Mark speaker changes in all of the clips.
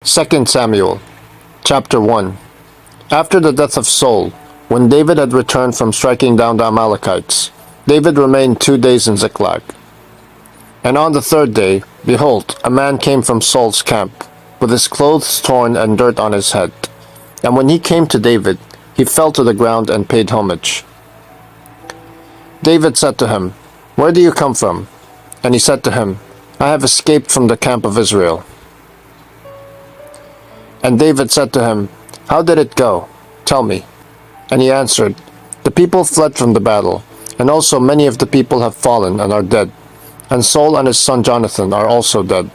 Speaker 1: 2 Samuel, chapter 1. After the death of Saul, when David had returned from striking down the Amalekites, David remained 2 days in Ziklag. And on the third day, behold, a man came from Saul's camp, with his clothes torn and dirt on his head. And when he came to David, he fell to the ground and paid homage. David said to him, "Where do you come from?" And he said to him, "I have escaped from the camp of Israel." And David said to him, "How did it go? Tell me." And he answered, "The people fled from the battle, and also many of the people have fallen and are dead, and Saul and his son Jonathan are also dead."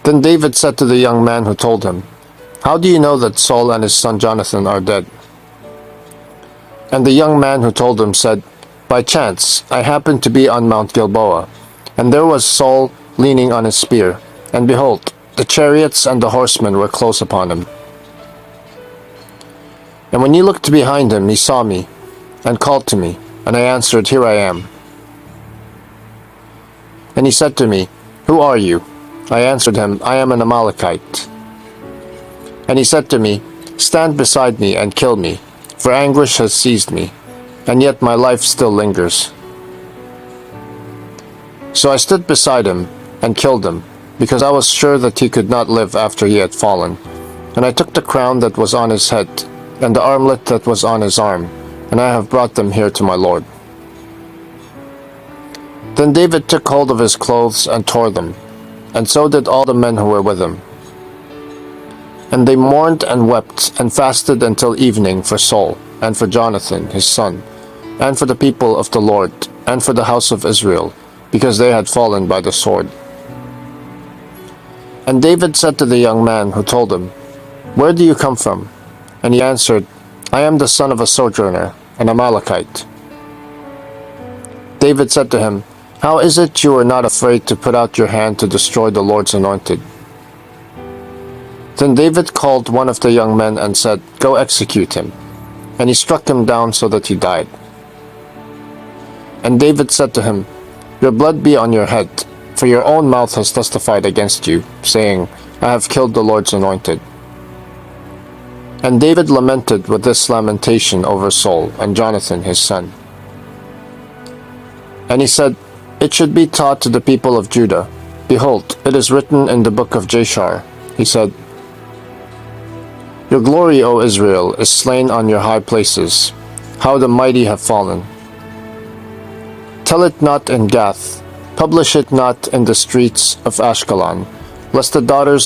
Speaker 1: Then David said to the young man who told him, "How do you know that Saul and his son Jonathan are dead?" And the young man who told him said, "By chance I happened to be on Mount Gilboa, and there was Saul leaning on his spear, and behold, the chariots and the horsemen were close upon him. And when he looked behind him, he saw me, and called to me, and I answered, 'Here I am.' And he said to me, 'Who are you?' I answered him, 'I am an Amalekite.' And he said to me, 'Stand beside me and kill me, for anguish has seized me, and yet my life still lingers.' So I stood beside him and killed him, because I was sure that he could not live after he had fallen. And I took the crown that was on his head, and the armlet that was on his arm, and I have brought them here to my Lord." Then David took hold of his clothes and tore them, and so did all the men who were with him. And they mourned and wept and fasted until evening for Saul, and for Jonathan his son, and for the people of the Lord, and for the house of Israel, because they had fallen by the sword. And David said to the young man who told him, "Where do you come from?" And he answered, "I am the son of a sojourner, an Amalekite." David said to him, "How is it you are not afraid to put out your hand to destroy the Lord's anointed?" Then David called one of the young men and said, "Go execute him." And he struck him down so that he died. And David said to him, "Your blood be on your head, for your own mouth has testified against you, saying, 'I have killed the Lord's anointed.'" And David lamented with this lamentation over Saul and Jonathan his son. And he said, "It should be taught to the people of Judah. Behold, it is written in the book of Jashar." He said, "Your glory, O Israel, is slain on your high places. How the mighty have fallen. Tell it not in Gath, publish it not in the streets of Ashkelon, lest the daughters